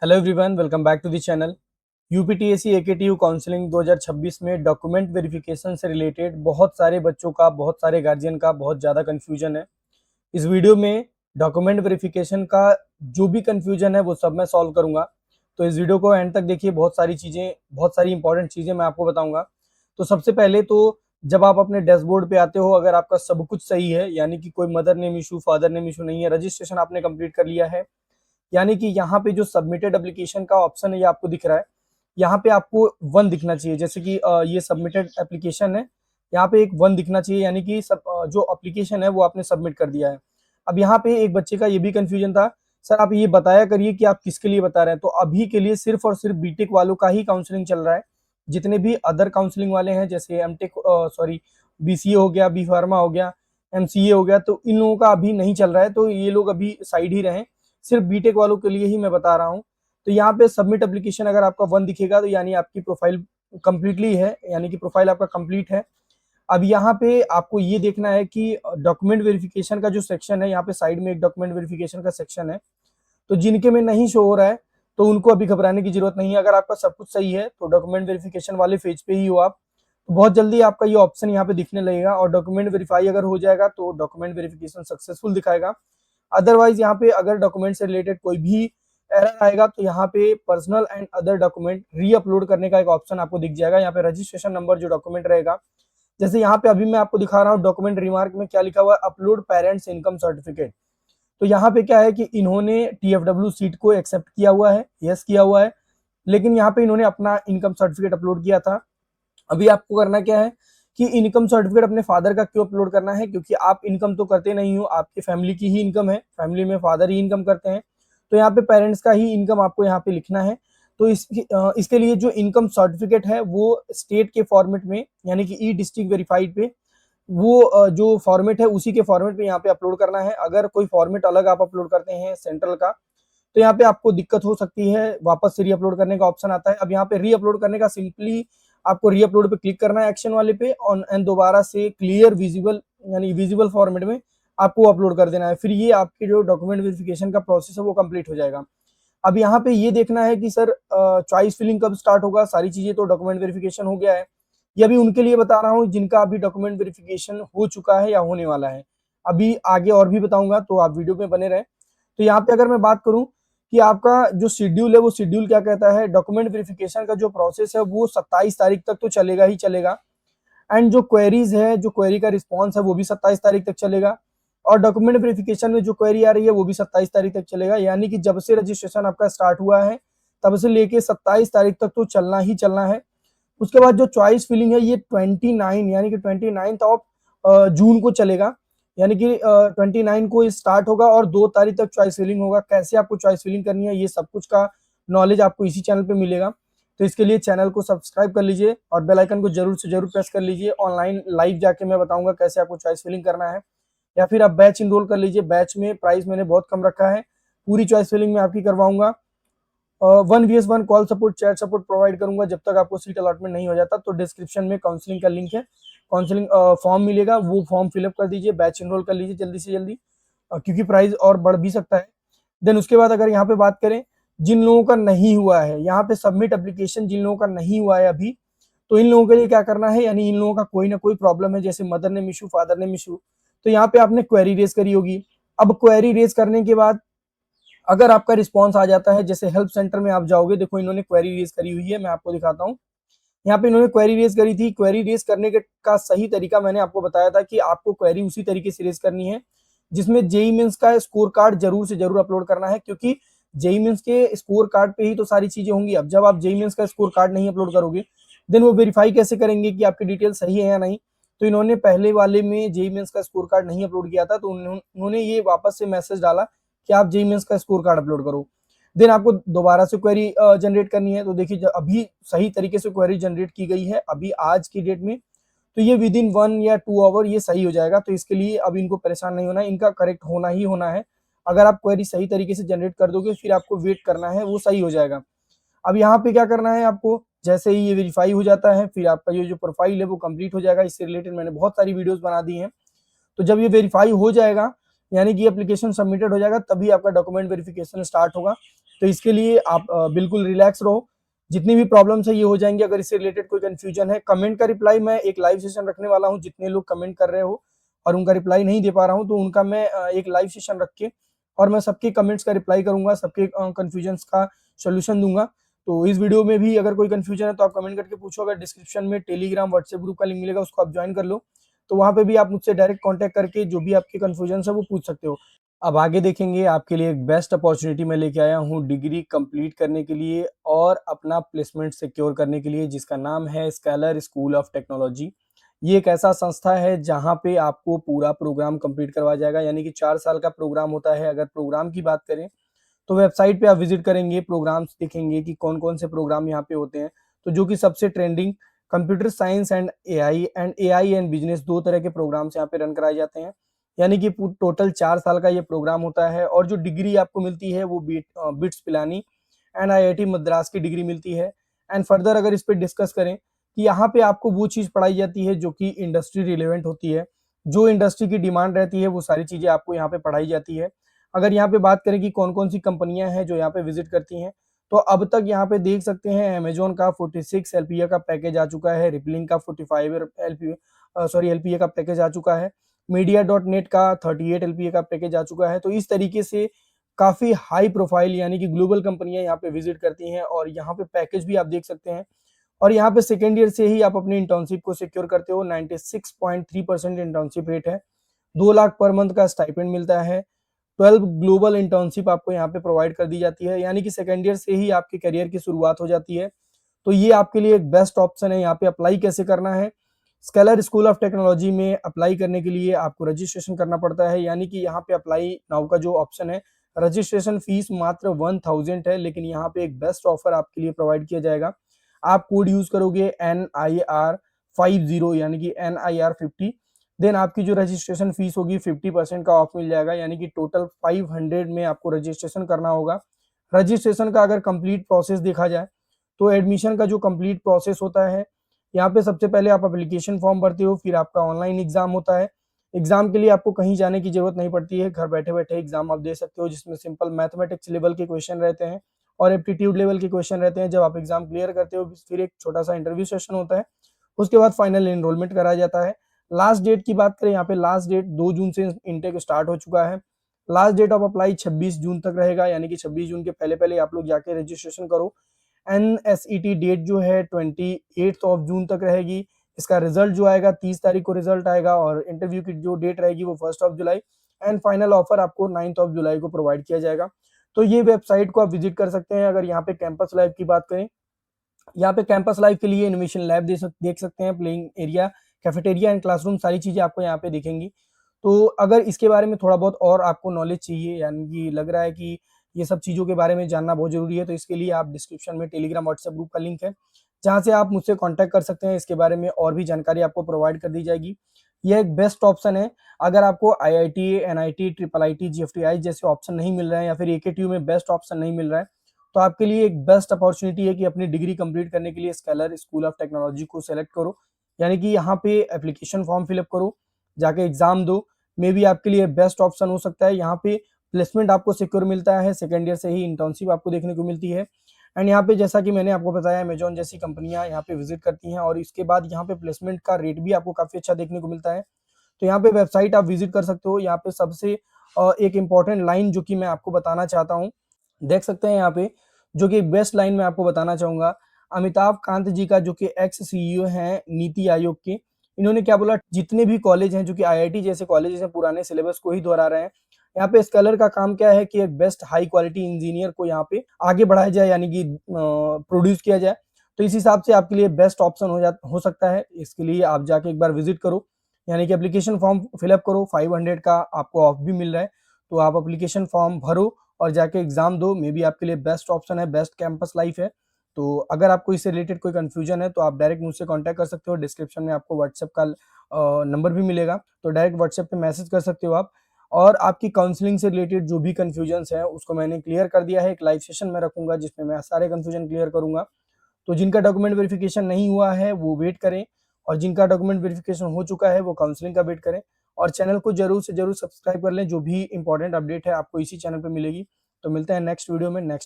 Hello everyone, welcome back to the channel. UPTSC AKTU counselling 2026 में document verification से related बहुत सारे बच्चों का, बहुत सारे गार्जियन का बहुत ज़्यादा कन्फ्यूजन है। इस वीडियो में डॉक्यूमेंट वेरिफिकेशन का जो भी कन्फ्यूजन है वो सब मैं सॉल्व करूंगा। तो इस वीडियो को एंड तक देखिए, बहुत सारी चीज़ें, बहुत सारी इंपॉर्टेंट चीज़ें मैं आपको बताऊंगा। तो सबसे पहले तो जब आप अपने डैशबोर्ड पे आते हो, अगर आपका सब कुछ सही है, यानी कि कोई mother name issue, father name issue नहीं है, रजिस्ट्रेशन आपने कंप्लीट कर लिया है, यानी कि यहाँ पे जो सबमिटेड एप्लीकेशन का ऑप्शन है ये आपको दिख रहा है। यहाँ पे आपको 1 दिखना चाहिए, जैसे कि ये सबमिटेड एप्लीकेशन है, यहाँ पे एक 1 दिखना चाहिए, यानी कि जो एप्लीकेशन है वो आपने सबमिट कर दिया है। अब यहाँ पे एक बच्चे का ये भी कंफ्यूजन था, सर आप ये बताया करिए कि आप किसके लिए बता रहे हैं। तो अभी के लिए सिर्फ और सिर्फ बीटेक वालों का ही काउंसलिंग चल रहा है। जितने भी अदर काउंसलिंग वाले हैं, जैसे एमटेक, सॉरी, बीसीए हो गया, बी फार्मा हो गया, एमसीए हो गया, तो इन लोगों का अभी नहीं चल रहा है, तो ये लोग अभी साइड ही रहें। सिर्फ बीटेक वालों के लिए ही मैं बता रहा हूँ। तो यहाँ पे सबमिट एप्लीकेशन अगर आपका 1 दिखेगा तो यानी आपकी प्रोफाइल कंप्लीटली है, यानी कि प्रोफाइल आपका कंप्लीट है। अब यहाँ पे आपको ये देखना है कि डॉक्यूमेंट वेरिफिकेशन का जो सेक्शन है, यहाँ पे साइड में एक डॉक्यूमेंट वेरिफिकेशन का सेक्शन है, तो जिनके में नहीं शो हो रहा है तो उनको अभी घबराने की जरूरत नहीं है। अगर आपका सब कुछ सही है तो डॉक्यूमेंट वेरिफिकेशन वाले पेज पे ही हो आप, तो बहुत जल्दी आपका ये ऑप्शन यहाँ पे दिखने लगेगा। और डॉक्यूमेंट वेरीफाई अगर हो जाएगा तो डॉक्यूमेंट वेरिफिकेशन सक्सेसफुल दिखाएगा। अदरवाइज यहाँ पे अगर डॉक्यूमेंट से रिलेटेड कोई भी एरर आएगा तो यहाँ पे पर्सनल एंड अदर डॉक्यूमेंट री अपलोड करने का एक ऑप्शन आपको दिख जाएगा। यहाँ पे रजिस्ट्रेशन नंबर जो डॉक्यूमेंट रहेगा, जैसे यहाँ पे अभी मैं आपको दिखा रहा हूँ, डॉक्यूमेंट रिमार्क में क्या लिखा हुआ है, अपलोड पेरेंट्स इनकम सर्टिफिकेट। तो यहाँ पे क्या है कि इन्होंने टीएफडब्ल्यू सीट को एक्सेप्ट किया हुआ है, यस किया हुआ है, लेकिन यहाँ पे इन्होंने अपना इनकम सर्टिफिकेट अपलोड किया था। अभी आपको करना क्या है कि इनकम सर्टिफिकेट अपने फादर का क्यों अपलोड करना है, क्योंकि आप इनकम तो करते नहीं हो, आपकी फैमिली की ही इनकम है, फैमिली में फादर ही इनकम करते हैं, तो यहाँ पे पेरेंट्स का ही इनकम आपको यहाँ पे लिखना है। तो इसके लिए जो इनकम सर्टिफिकेट है वो स्टेट के फॉर्मेट में, यानी कि ई डिस्ट्रिक्ट वेरीफाइड पे, वो जो फॉर्मेट है उसी के फॉर्मेट पे यहाँ पे अपलोड करना है। अगर कोई फॉर्मेट अलग आप अपलोड करते हैं सेंट्रल का, तो यहाँ पे आपको दिक्कत हो सकती है, वापस से री अपलोड करने का ऑप्शन आता है। अब यहाँ पे री अपलोड करने का सिंपली आपको री अपलोड पे क्लिक करना है एक्शन वाले पे, और एंड दोबारा से क्लियर विजिबल, यानी विजिबल फॉर्मेट में आपको अपलोड कर देना है। फिर ये आपके जो डॉक्यूमेंट वेरिफिकेशन का प्रोसेस है वो कंप्लीट हो जाएगा। अब यहाँ पे ये देखना है कि सर चॉइस फिलिंग कब स्टार्ट होगा। सारी चीजें तो डॉक्यूमेंट वेरिफिकेशन हो गया है, ये अभी उनके लिए बता रहा हूँ जिनका अभी डॉक्यूमेंट वेरिफिकेशन हो चुका है या होने वाला है। अभी आगे और भी बताऊंगा, तो आप वीडियो में बने रहें। तो यहाँ पे अगर मैं बात करूं कि आपका जो शेड्यूल है, वो शेड्यूल क्या कहता है, डॉक्यूमेंट वेरिफिकेशन का जो प्रोसेस है वो 27 तारीख तक तो चलेगा ही चलेगा। एंड जो क्वेरीज है, जो क्वेरी का रिस्पॉन्स है वो भी 27 तारीख तक चलेगा। और डॉक्यूमेंट वेरिफिकेशन में जो क्वेरी आ रही है वो भी 27 तारीख तक चलेगा। यानी कि जब से रजिस्ट्रेशन आपका स्टार्ट हुआ है तब से लेके 27 तारीख तक तो चलना ही चलना है। उसके बाद जो चॉइस फिलिंग है ये 29, यानी कि 29 ऑफ जून को चलेगा। यानी कि 29 को स्टार्ट होगा और 2 तारीख तक चॉइस फिलिंग होगा। कैसे आपको चॉइस फिलिंग करनी है, ये सब कुछ का नॉलेज आपको इसी चैनल पे मिलेगा। तो इसके लिए चैनल को सब्सक्राइब कर लीजिए और बेल आइकन को जरूर से जरूर प्रेस कर लीजिए। ऑनलाइन लाइव जाके मैं बताऊंगा कैसे आपको चॉइस फिलिंग करना है, या फिर आप बैच इनरोल कर लीजिए। बैच में प्राइस मैंने बहुत कम रखा है, पूरी चॉइस फिलिंग में आपकी करवाऊंगा। 1vs1 call support, chat support provide करूंगा जब तक आपको सीट अलॉटमेंट नहीं हो जाता। तो डिस्क्रिप्शन में काउंसलिंग का लिंक है, काउंसलिंग फॉर्म मिलेगा, वो फॉर्म फिलअप कर दीजिए, बैच इनरोल कर लीजिए जल्दी से जल्दी, क्योंकि प्राइस और बढ़ भी सकता है। देन उसके बाद अगर यहाँ पे बात करें, जिन लोगों का नहीं हुआ है, यहाँ पे सबमिट एप्लीकेशन जिन लोगों का नहीं हुआ है अभी, तो इन लोगों के लिए क्या करना है, यानी इन लोगों का कोई ना कोई प्रॉब्लम है, जैसे mother name issue, father name issue, तो यहाँ पे आपने क्वेरी रेज करी होगी। अब क्वेरी रेज करने के बाद अगर आपका रिस्पॉन्स आ जाता है, जैसे हेल्प सेंटर में आप जाओगे, देखो इन्होंने क्वेरी रेज करी हुई है, मैं आपको दिखाता हूँ। यहाँ पे इन्होंने क्वेरी रेज करी थी। क्वेरी रेज करने का सही तरीका मैंने आपको बताया था कि आपको क्वेरी उसी तरीके से रेज करनी है जिसमें जेई मेंस का स्कोर कार्ड जरूर से जरूर अपलोड करना है, क्योंकि जेई मेंस के स्कोर कार्ड पे ही तो सारी चीजें होंगी। अब जब आप जेई मेंस का स्कोर कार्ड नहीं अपलोड करोगे, देन वो वेरीफाई कैसे करेंगे कि आपकी डिटेल सही है या नहीं। तो इन्होंने पहले वाले में जेई मेंस का स्कोर कार्ड नहीं अपलोड किया था, तो उन्होंने ये वापस से मैसेज डाला कि आप जेई मेंस का स्कोर कार्ड अपलोड करो। देन आपको दोबारा से क्वेरी जनरेट करनी है। तो देखिए अभी सही तरीके से क्वेरी जनरेट की गई है अभी आज की डेट में, तो ये विद इन 1 या 2 आवर ये सही हो जाएगा। तो इसके लिए अब इनको परेशान नहीं होना है, इनका करेक्ट होना ही होना है। अगर आप क्वेरी सही तरीके से जनरेट कर दोगे फिर आपको वेट करना है, वो सही हो जाएगा। अब यहाँ पे क्या करना है आपको, जैसे ही ये वेरीफाई हो जाता है फिर आपका ये जो प्रोफाइल है वो कंप्लीट हो जाएगा। इससे रिलेटेड मैंने बहुत सारी वीडियोस बना दी हैं। तो जब ये वेरीफाई हो जाएगा, यानी कि एप्लीकेशन सबमिटेड हो जाएगा, तभी आपका डॉक्यूमेंट वेरिफिकेशन स्टार्ट होगा। तो इसके लिए आप बिल्कुल रिलैक्स रहो, जितनी भी प्रॉब्लम्स है ये हो जाएंगी। अगर इससे रिलेटेड कोई कंफ्यूजन है, कमेंट का रिप्लाई मैं एक लाइव सेशन रखने वाला हूँ, जितने लोग कमेंट कर रहे हो और उनका रिप्लाई नहीं दे पा रहा हूँ तो उनका मैं एक लाइव सेशन रख के और मैं सबके कमेंट्स का रिप्लाई करूंगा, सबके कंफ्यूजन्स का सोल्यूशन दूंगा। तो इस वीडियो में भी अगर कोई कंफ्यूजन है तो आप कमेंट करके पूछो। अगर डिस्क्रिप्शन में टेलीग्राम व्हाट्सएप ग्रुप का लिंक मिलेगा, उसको आप ज्वाइन कर लो, तो वहां पे भी आप मुझसे डायरेक्ट कांटेक्ट करके जो भी आपके कंफ्यूजन है वो पूछ सकते हो। अब आगे देखेंगे, आपके लिए एक बेस्ट अपॉर्चुनिटी मैं लेके आया हूँ डिग्री कंप्लीट करने के लिए और अपना प्लेसमेंट सिक्योर करने के लिए, जिसका नाम है स्कैलर स्कूल ऑफ टेक्नोलॉजी। ये एक ऐसा संस्था है जहाँ पे आपको पूरा प्रोग्राम कंप्लीट करवाया जाएगा, यानी कि 4 साल का प्रोग्राम होता है। अगर प्रोग्राम की बात करें तो वेबसाइट पे आप विजिट करेंगे, प्रोग्राम्स देखेंगे कि कौन कौन से प्रोग्राम यहाँ पे होते हैं। तो जो कि सबसे trending computer science and AI and business, 2 तरह के प्रोग्राम्स यहाँ पे रन कराए जाते हैं। यानी कि टोटल 4 साल का ये प्रोग्राम होता है और जो डिग्री आपको मिलती है वो bits Pilani and IIT Madras की डिग्री मिलती है। एंड फर्दर अगर इस पे डिस्कस करें कि यहाँ पे आपको वो चीज़ पढ़ाई जाती है जो कि इंडस्ट्री रिलेवेंट होती है, जो इंडस्ट्री की डिमांड रहती है वो सारी चीज़ें आपको यहाँ पे पढ़ाई जाती है। अगर यहाँ पे बात करें कि कौन-कौन सी कंपनियाँ हैं जो यहाँ पे विजिट करती हैं, तो अब तक यहाँ पे देख सकते हैं अमेज़न का 46 एलपीए का पैकेज आ चुका है, रिपलिंग का 45 एलपीए का पैकेज आ चुका है, मीडिया डॉट नेट का 38 एलपीए का पैकेज आ चुका है। तो इस तरीके से काफ़ी हाई प्रोफाइल यानी कि ग्लोबल कंपनियाँ यहाँ पे विजिट करती हैं और यहाँ पे पैकेज भी आप देख सकते हैं। और यहाँ पे सेकंड ईयर से ही आप अपनी इंटर्नशिप को सिक्योर करते हो, 96.3% इंटर्नशिप रेट है, 2 लाख पर मंथ का स्टाइपेंड मिलता है, 12 ग्लोबल इंटर्नशिप आपको यहाँ पे प्रोवाइड कर दी जाती है, यानी कि सेकंड ईयर से ही आपके करियर की शुरुआत हो जाती है। तो ये आपके लिए एक बेस्ट ऑप्शन है। यहाँ पे अप्लाई कैसे करना है, स्केलर स्कूल ऑफ टेक्नोलॉजी में अप्लाई करने के लिए आपको रजिस्ट्रेशन करना पड़ता है, यानी कि यहाँ पे अप्लाई नाउ का जो ऑप्शन है, रजिस्ट्रेशन फीस मात्र 1000 है, लेकिन यहाँ पे एक बेस्ट ऑफर आपके लिए प्रोवाइड किया जाएगा। आप कोड यूज करोगे NIR50 यानी कि NIR50, देन आपकी जो रजिस्ट्रेशन फीस होगी 50% का ऑफ मिल जाएगा, यानी कि टोटल 500 में आपको रजिस्ट्रेशन करना होगा। रजिस्ट्रेशन का अगर कंप्लीट प्रोसेस देखा जाए तो एडमिशन का जो कंप्लीट प्रोसेस होता है, यहाँ पे सबसे पहले आप एप्लीकेशन फॉर्म भरते हो, फिर आपका ऑनलाइन एग्जाम होता है। एग्जाम के लिए आपको कहीं जाने की जरूरत नहीं पड़ती है, घर बैठे बैठे एग्जाम आप दे सकते हो, जिसमें सिंपल मैथमेटिक्स लेवल के क्वेश्चन रहते हैं और एप्टीट्यूड लेवल के क्वेश्चन रहते हैं। जब आप एग्जाम क्लियर करते हो फिर एक छोटा सा इंटरव्यू सेशन होता है, उसके बाद फाइनल एनरोलमेंट कराया जाता है। लास्ट डेट की बात करें, यहाँ पे लास्ट डेट 2 जून से इनटेक स्टार्ट हो चुका है। लास्ट डेट ऑफ अप्लाई 26 जून तक रहेगा, यानी कि 26 जून के पहले पहले आप लोग जाके रजिस्ट्रेशन करो। NSET डेट जो है 28 ऑफ जून तक रहेगी। इसका रिजल्ट जो आएगा 30 तारीख को रिजल्ट आएगा और इंटरव्यू की जो डेट रहेगी वो 1 of July and final offer आपको 9 ऑफ जुलाई को प्रोवाइड किया जाएगा। तो ये वेबसाइट को आप विजिट कर सकते हैं। अगर यहाँ पे कैंपस लाइफ की बात करें, यहाँ पे कैंपस लाइफ के लिए इनोवेशन लैब देख सकते हैं, playing area, cafeteria and classroom, सारी चीजें आपको यहाँ पे दिखेंगी। तो अगर इसके बारे में थोड़ा बहुत और आपको नॉलेज चाहिए, यानी कि लग रहा है कि ये सब चीज़ों के बारे में जानना बहुत जरूरी है, तो इसके लिए आप डिस्क्रिप्शन में टेलीग्राम व्हाट्सएप ग्रुप का लिंक है, जहाँ से आप मुझसे कॉन्टैक्ट कर सकते हैं। इसके बारे में और भी जानकारी आपको प्रोवाइड कर दी जाएगी। यह एक बेस्ट ऑप्शन है। अगर आपको IIT, NIT, IIIT, GFTI जैसे ऑप्शन नहीं मिल रहे हैं या फिर AKTU में बेस्ट ऑप्शन नहीं मिल रहा है, तो आपके लिए एक बेस्ट अपॉर्चुनिटी है कि अपनी डिग्री कंप्लीट करने के लिए स्कैलर स्कूल ऑफ टेक्नोलॉजी को सेलेक्ट करो, यानी कि यहाँ पे एप्लीकेशन फॉर्म फिलअप करो, जाके एग्जाम दो। मे बी आपके लिए बेस्ट ऑप्शन हो सकता है। यहाँ पे प्लेसमेंट आपको सिक्योर मिलता है, सेकेंड ईयर से ही इंटर्नशिप आपको देखने को मिलती है। एंड यहाँ पे जैसा कि मैंने आपको बताया, अमेजॉन जैसी कंपनियां यहाँ पे विजिट करती हैं और इसके बाद यहाँ पे प्लेसमेंट का रेट भी आपको काफी अच्छा देखने को मिलता है। तो यहाँ पे वेबसाइट आप विजिट कर सकते हो। यहाँ पे सबसे एक इम्पॉर्टेंट लाइन जो कि मैं आपको बताना चाहता हूँ, देख सकते हैं यहाँ पे, जो कि बेस्ट लाइन मैं आपको बताना चाहूंगा, अमिताभ कांत जी का, जो कि एक्स CEO हैं नीति आयोग के, इन्होंने क्या बोला, जितने भी कॉलेज हैं जो कि IIT जैसे कॉलेज हैं पुराने सिलेबस को ही दोहरा रहे हैं, यहाँ पे स्कॉलर का काम क्या है कि एक बेस्ट हाई क्वालिटी इंजीनियर को यहाँ पे आगे बढ़ाया जाए, यानी कि प्रोड्यूस किया जाए। तो इस हिसाब से आपके लिए बेस्ट ऑप्शन हो सकता है। इसके लिए आप जाके एक बार विजिट करो, यानी कि एप्लीकेशन फॉर्म फिलअप करो, 500 का आपको ऑफ भी मिल रहा है, तो आप एप्लीकेशन फॉर्म भरो और जाके एग्जाम दो। मे बी आपके लिए बेस्ट ऑप्शन है, बेस्ट कैंपस लाइफ है। तो अगर आपको इससे रिलेटेड कोई कंफ्यूजन है तो आप डायरेक्ट मुझसे कांटेक्ट कर सकते हो। डिस्क्रिप्शन में आपको व्हाट्सएप का नंबर भी मिलेगा, तो डायरेक्ट व्हाट्सएप पे मैसेज कर सकते हो आप। और आपकी काउंसलिंग से रिलेटेड जो भी कंफ्यूजन्स हैं उसको मैंने क्लियर कर दिया है। एक लाइव सेशन में रखूंगा जिसमें मैं सारे कंफ्यूजन क्लियर करूंगा। तो जिनका डॉक्यूमेंट वेरिफिकेशन नहीं हुआ है वो वेट करें, और जिनका डॉक्यूमेंट वेरिफिकेशन हो चुका है वो काउंसलिंग का वेट करें। और चैनल को जरूर से जरूर सब्सक्राइब कर लें, जो भी इंपॉर्टेंट अपडेट है आपको इसी चैनल पर मिलेगी। तो मिलते हैं नेक्स्ट वीडियो में नेक्स्ट